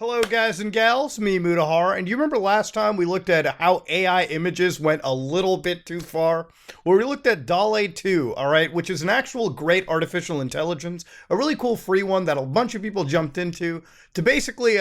Hello guys and gals, me Mutahar, and you remember last time we looked at how AI images went a little bit too far? Well, we looked at DALL-E 2, alright, which is an actual great artificial intelligence, a really cool free one that a bunch of people jumped into to basically,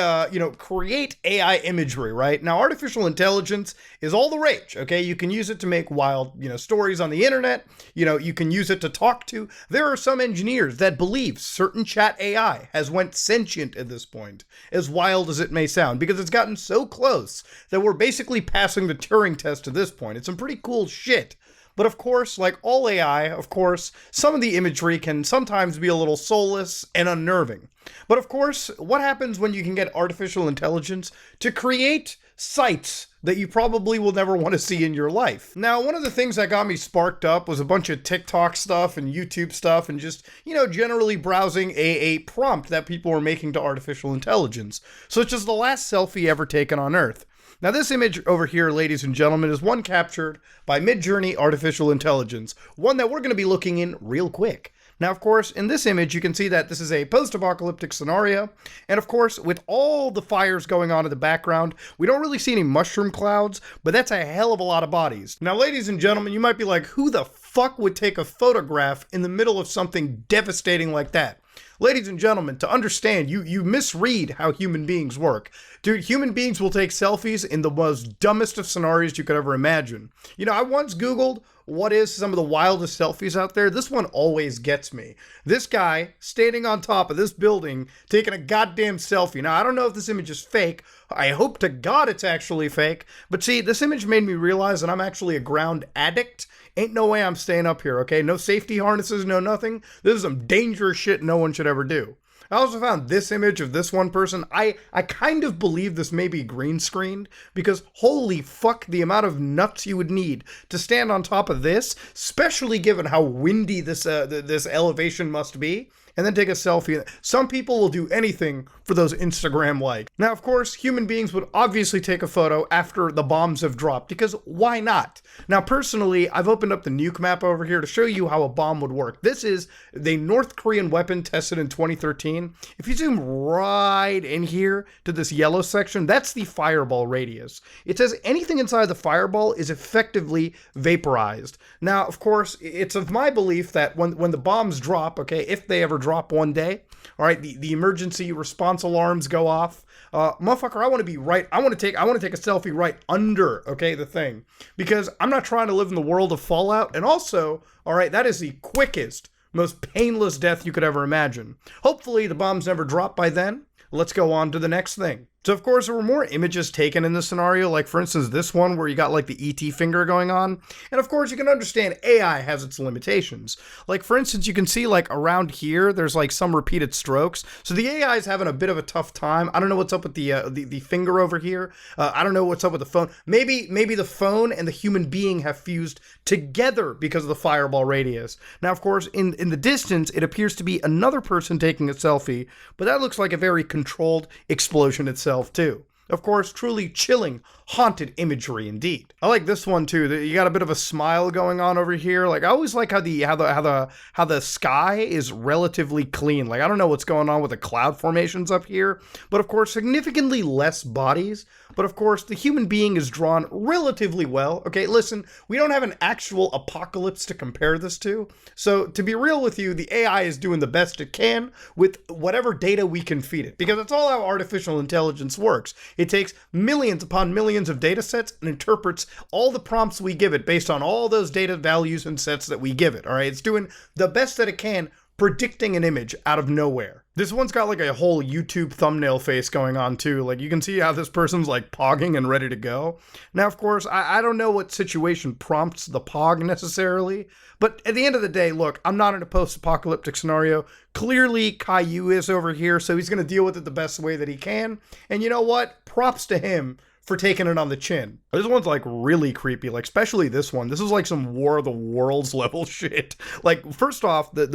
create AI imagery, right? Now, artificial intelligence is all the rage, okay? You can use it to make wild, stories on the internet, you can use it to talk to. There are some engineers that believe certain chat AI has went sentient at this point, as wild as it may sound, because it's gotten so close that we're basically passing the Turing test at this point. It's some pretty cool shit. But of course, like all AI, of course, some of the imagery can sometimes be a little soulless and unnerving. But of course, what happens when you can get artificial intelligence to create sights that you probably will never want to see in your life? Now, one of the things that got me sparked up was a bunch of TikTok stuff and YouTube stuff and just, generally browsing a prompt that people were making to artificial intelligence, such as the last selfie ever taken on Earth. Now, this image over here, ladies and gentlemen, is one captured by Midjourney Artificial Intelligence, one that we're going to be looking in real quick. Now, of course, in this image, you can see that this is a post-apocalyptic scenario, and of course, with all the fires going on in the background, we don't really see any mushroom clouds, but that's a hell of a lot of bodies. Now, ladies and gentlemen, you might be like, who the fuck would take a photograph in the middle of something devastating like that? Ladies and gentlemen, to understand, you misread how human beings work. Dude, human beings will take selfies in the most dumbest of scenarios you could ever imagine. I once Googled what is some of the wildest selfies out there. This one always gets me. This guy standing on top of this building taking a goddamn selfie. Now, I don't know if this image is fake. I hope to God it's actually fake. But see, this image made me realize that I'm actually a ground addict. Ain't no way I'm staying up here, okay? No safety harnesses, no nothing. This is some dangerous shit no one should ever do. I also found this image of this one person. I kind of believe this may be green screened, because holy fuck, the amount of nuts you would need to stand on top of this, especially given how windy this elevation must be, and then take a selfie. Some people will do anything for those Instagram likes. Now, of course, human beings would obviously take a photo after the bombs have dropped, because why not? Now, personally, I've opened up the nuke map over here to show you how a bomb would work. This is the North Korean weapon tested in 2013. If you zoom right in here to this yellow section, that's the fireball radius. It says anything inside the fireball is effectively vaporized. Now, of course, it's of my belief that when the bombs drop, okay, if they ever drop one day, all right, the emergency response alarms go off. Motherfucker, I want to take a selfie right under, okay, the thing, because I'm not trying to live in the world of Fallout. And also, all right, that is the quickest, most painless death you could ever imagine. Hopefully the bombs never drop by then. Let's go on to the next thing. So, of course, there were more images taken in this scenario, like, for instance, this one where you got, like, the ET finger going on. And, of course, you can understand AI has its limitations. Like, for instance, you can see, like, around here, there's, like, some repeated strokes. So the AI is having a bit of a tough time. I don't know what's up with the finger over here. I don't know what's up with the phone. Maybe the phone and the human being have fused together because of the fireball radius. Now, of course, in the distance, it appears to be another person taking a selfie, but that looks like a very controlled explosion itself too. Of course, truly chilling, haunted imagery indeed. I like this one too. You got a bit of a smile going on over here. Like, I always like how the sky is relatively clean. Like, I don't know what's going on with the cloud formations up here, but of course, significantly less bodies. But of course, the human being is drawn relatively well. Okay, listen, we don't have an actual apocalypse to compare this to. So to be real with you, the AI is doing the best it can with whatever data we can feed it, because that's all how artificial intelligence works. It takes millions upon millions of data sets and interprets all the prompts we give it based on all those data values and sets that we give it. All right, it's doing the best that it can, predicting an image out of nowhere. This one's got like a whole YouTube thumbnail face going on too. Like, you can see how this person's like pogging and ready to go. Now, of course, I don't know what situation prompts the pog necessarily, but at the end of the day, look, I'm not in a post-apocalyptic scenario. Clearly, Caillou is over here, so he's going to deal with it the best way that he can. And you know what? Props to him for taking it on the chin. This one's like really creepy, like especially this one. This is like some War of the Worlds level shit. Like, first off, the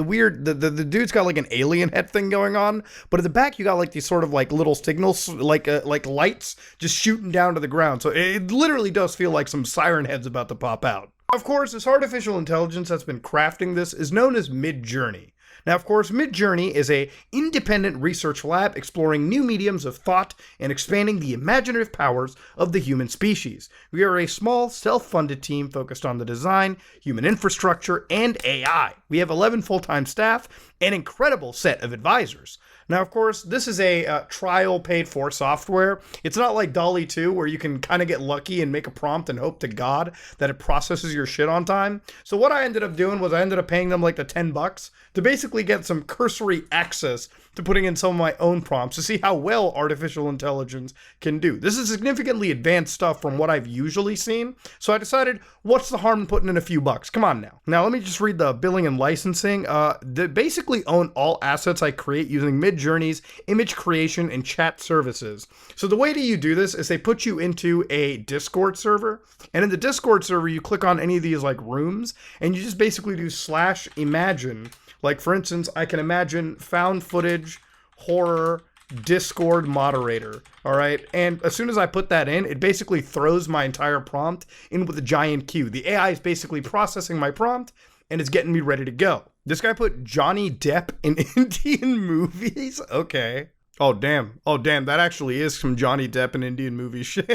dude's got like an alien head thing going on, but at the back you got like these sort of like little signals, like lights just shooting down to the ground. So it literally does feel like some siren heads about to pop out. Of course, this artificial intelligence that's been crafting this is known as Midjourney. Now, of course, Midjourney is a independent research lab exploring new mediums of thought and expanding the imaginative powers of the human species. We are a small, self-funded team focused on the design, human infrastructure, and AI. We have 11 full-time staff, an incredible set of advisors. Now, of course, this is a trial paid-for software. It's not like DALL-E 2, where you can kind of get lucky and make a prompt and hope to God that it processes your shit on time. So what I ended up doing was I ended up paying them like the $10 to basically get some cursory access to putting in some of my own prompts to see how well artificial intelligence can do. This is significantly advanced stuff from what I've usually seen, so I decided, what's the harm in putting in a few bucks? Come on now. Now, let me just read the billing and licensing. They basically own all assets I create using Midjourney's image creation and chat services. So the way that you do this is they put you into a Discord server, and in the Discord server, you click on any of these like rooms, and you just basically do /imagine. Like, for instance, I can imagine found footage, horror, Discord moderator, all right? And as soon as I put that in, it basically throws my entire prompt in with a giant queue. The AI is basically processing my prompt, and it's getting me ready to go. This guy put Johnny Depp in Indian movies? Okay. Oh, damn. Oh, damn. That actually is some Johnny Depp in Indian movie shit.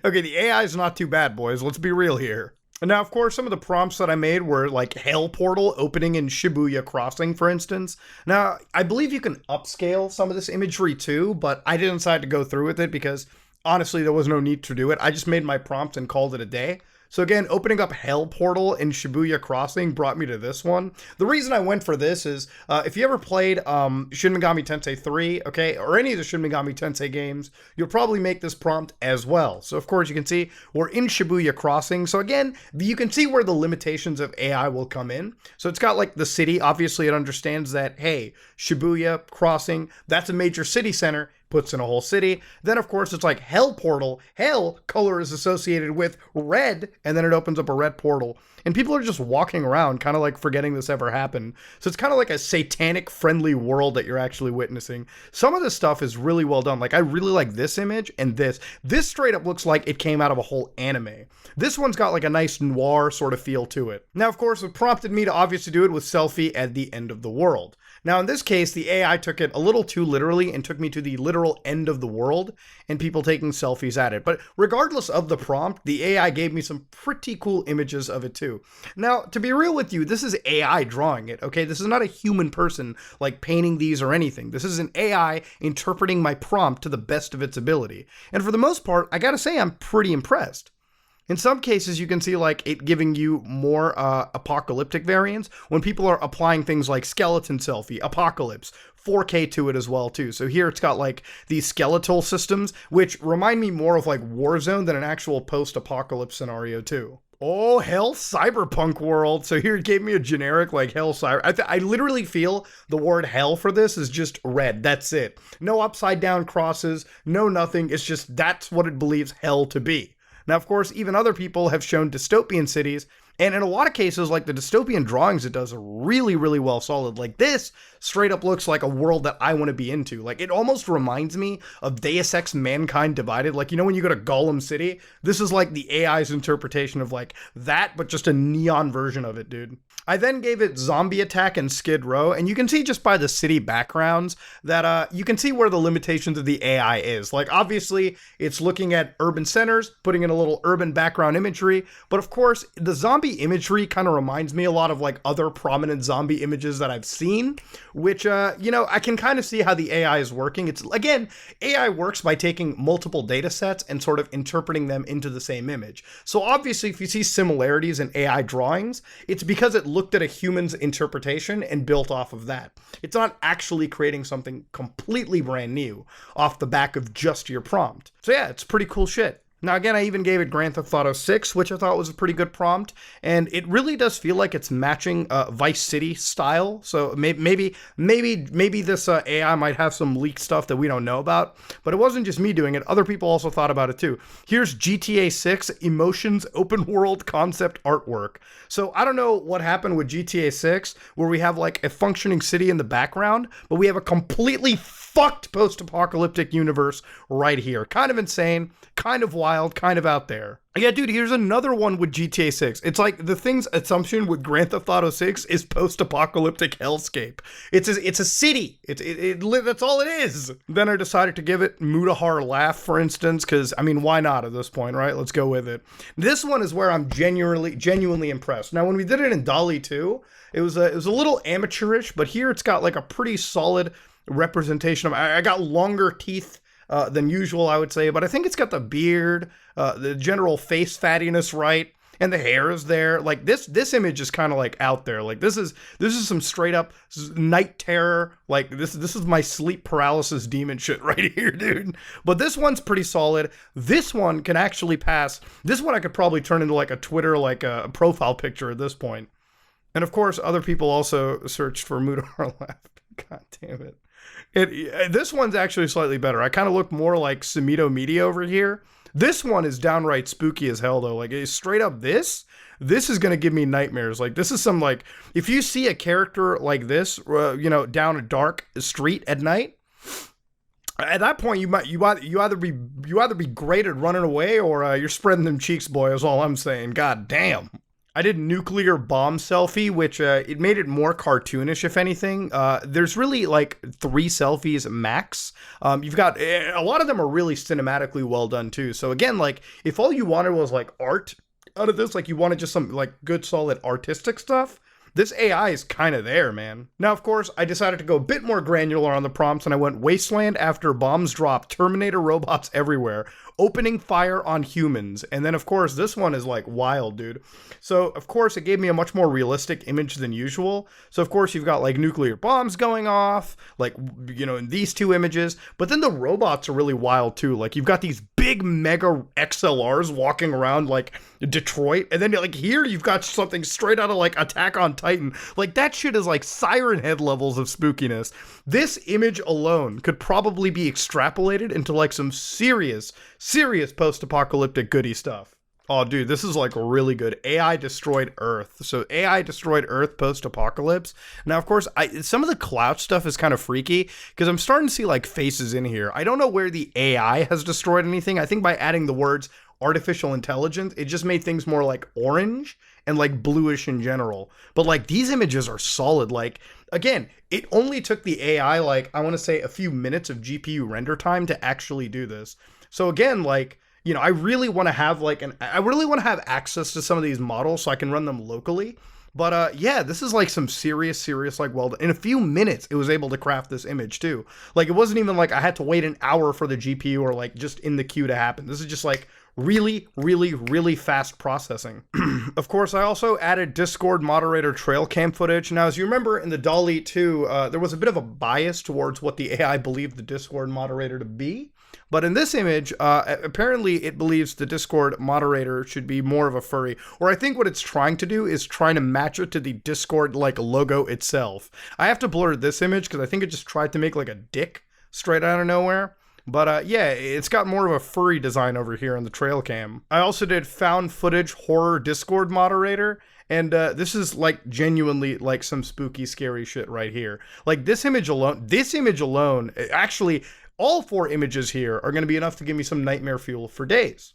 Okay, the AI is not too bad, boys. Let's be real here. And now, of course, some of the prompts that I made were like Hell Portal opening in Shibuya Crossing, for instance. Now, I believe you can upscale some of this imagery too, but I didn't decide to go through with it because honestly, there was no need to do it. I just made my prompt and called it a day. So again, opening up Hell Portal in Shibuya Crossing brought me to this one. The reason I went for this is, if you ever played Shin Megami Tensei 3, okay, or any of the Shin Megami Tensei games, you'll probably make this prompt as well. So of course you can see we're in Shibuya Crossing. So again, you can see where the limitations of AI will come in. So it's got like the city, obviously it understands that, hey, Shibuya Crossing, that's a major city center, puts in a whole city. Then, of course, it's like Hell Portal. Hell color is associated with red, and then it opens up a red portal. And people are just walking around, kind of like forgetting this ever happened. So it's kind of like a satanic-friendly world that you're actually witnessing. Some of this stuff is really well done. Like, I really like this image and this. This straight up looks like it came out of a whole anime. This one's got like a nice noir sort of feel to it. Now, of course, it prompted me to obviously do it with selfie at the end of the world. Now, in this case, the AI took it a little too literally and took me to the literal end of the world and people taking selfies at it. But regardless of the prompt, the AI gave me some pretty cool images of it too. Now, to be real with you, this is AI drawing it, okay? This is not a human person like painting these or anything. This is an AI interpreting my prompt to the best of its ability. And for the most part, I gotta say I'm pretty impressed. In some cases, you can see like it giving you more apocalyptic variants when people are applying things like skeleton selfie, apocalypse, 4K to it as well too. So here it's got like these skeletal systems, which remind me more of like Warzone than an actual post-apocalypse scenario too. Oh, hell, cyberpunk world. So here it gave me a generic like hell cyber. I literally feel the word hell for this is just red. That's it. No upside down crosses, no nothing. It's just that's what it believes hell to be. Now, of course, even other people have shown dystopian cities, and in a lot of cases, like the dystopian drawings it does are really, really well solid. Like this straight up looks like a world that I want to be into. Like it almost reminds me of Deus Ex Mankind Divided. Like, you know, when you go to Gollum City, this is like the AI's interpretation of like that, but just a neon version of it, dude. I then gave it Zombie Attack and Skid Row, and you can see just by the city backgrounds that you can see where the limitations of the AI is. Like, obviously, it's looking at urban centers, putting in a little urban background imagery, but of course, the zombie imagery kind of reminds me a lot of like other prominent zombie images that I've seen, which, you know, I can kind of see how the AI is working. It's, again, AI works by taking multiple data sets and sort of interpreting them into the same image. So obviously, if you see similarities in AI drawings, it's because it looked at a human's interpretation and built off of that. It's not actually creating something completely brand new off the back of just your prompt. So yeah, it's pretty cool shit. Now, again, I even gave it Grand Theft Auto 6, which I thought was a pretty good prompt, and it really does feel like it's matching Vice City style. So maybe this AI might have some leaked stuff that we don't know about, but it wasn't just me doing it. Other people also thought about it too. Here's GTA 6 Emotions Open World Concept Artwork. So I don't know what happened with GTA 6, where we have like a functioning city in the background, but we have a completely fucked post-apocalyptic universe right here. Kind of insane, kind of wild, kind of out there. Yeah, dude, here's another one with GTA 6. It's like the thing's assumption with Grand Theft Auto 6 is post-apocalyptic hellscape. It's a city. That's all it is. Then I decided to give it Mutahar Laugh, for instance, because, I mean, why not at this point, right? Let's go with it. This one is where I'm genuinely impressed. Now, when we did it in DALL-E 2, it was a little amateurish, but here it's got like a pretty solid representation of, I got longer teeth than usual, I would say, but I think it's got the beard, the general face fattiness right, and the hair is there. Like this image is kind of like out there. Like this is some straight up night terror. Like this is my sleep paralysis demon shit right here, dude. But this one's pretty solid. This one can actually pass. This one I could probably turn into like a Twitter, like a profile picture at this point. And of course, other people also searched for Mutahar Laugh. God damn it. This one's actually slightly better. I kind of look more like Sumito Media over here. This one is downright spooky as hell, though. Like, straight up this is going to give me nightmares. Like, this is some, like, if you see a character like this, down a dark street at night, at that point, you either be great at running away or you're spreading them cheeks, boy, is all I'm saying. God damn. I did nuclear bomb selfie, which it made it more cartoonish, if anything. There's really like 3 selfies max. You've got a lot of them are really cinematically well done too. So again, like if all you wanted was like art out of this, like you wanted just some like good solid artistic stuff, this AI is kind of there, man. Now, of course, I decided to go a bit more granular on the prompts and I went wasteland after bombs drop, Terminator robots everywhere, opening fire on humans. And then, of course, this one is like wild, dude. So, of course, it gave me a much more realistic image than usual. So, of course, you've got like nuclear bombs going off, like, in these 2 images. But then the robots are really wild too. Like, you've got these big mega XLRs walking around like Detroit. And then like here, you've got something straight out of like Attack on Titan. Like that shit is like Siren Head levels of spookiness. This image alone could probably be extrapolated into like some serious post-apocalyptic goody stuff. Oh, dude, this is like really good. AI destroyed Earth. So AI destroyed Earth post-apocalypse. Now, of course, some of the clout stuff is kind of freaky because I'm starting to see like faces in here. I don't know where the AI has destroyed anything. I think by adding the words artificial intelligence, it just made things more like orange and like bluish in general. But like these images are solid. Like, again, it only took the AI like, I want to say a few minutes of GPU render time to actually do this. So again, like, I really want to have access to some of these models so I can run them locally. But yeah, this is like some serious, like, well, in a few minutes, it was able to craft this image too. Like, it wasn't even like I had to wait an hour for the GPU or like just in the queue to happen. This is just like really fast processing. Of course, I also added Discord moderator trail cam footage. Now, as you remember in the DALL-E 2, there was a bit of a bias towards what the AI believed the Discord moderator to be. But in this image, apparently it believes the Discord moderator should be more of a furry. Or I think what it's trying to do is trying to match it to the Discord like logo itself. I have to blur this image because I think it just tried to make like a dick straight out of nowhere. But yeah, it's got more of a furry design over here in the trail cam. I also did found footage horror Discord moderator. And this is like genuinely like some spooky, scary shit right here. Like this image alone, actually, all 4 images here are going to be enough to give me some nightmare fuel for days.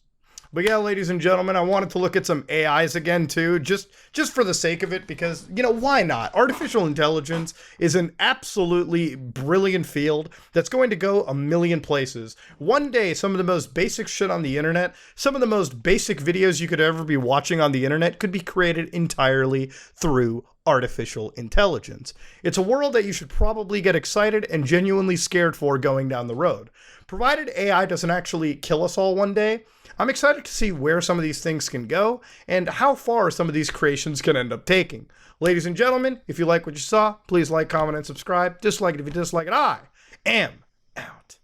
But yeah, ladies and gentlemen, I wanted to look at some AIs again too, just for the sake of it, because, why not? Artificial intelligence is an absolutely brilliant field that's going to go a million places. One day, some of the most basic shit on the internet, some of the most basic videos you could ever be watching on the internet could be created entirely through artificial intelligence. It's a world that you should probably get excited and genuinely scared for going down the road. Provided AI doesn't actually kill us all one day, I'm excited to see where some of these things can go and how far some of these creations can end up taking. Ladies and gentlemen, if you like what you saw, please like, comment, and subscribe. Dislike it if you dislike it. I am out.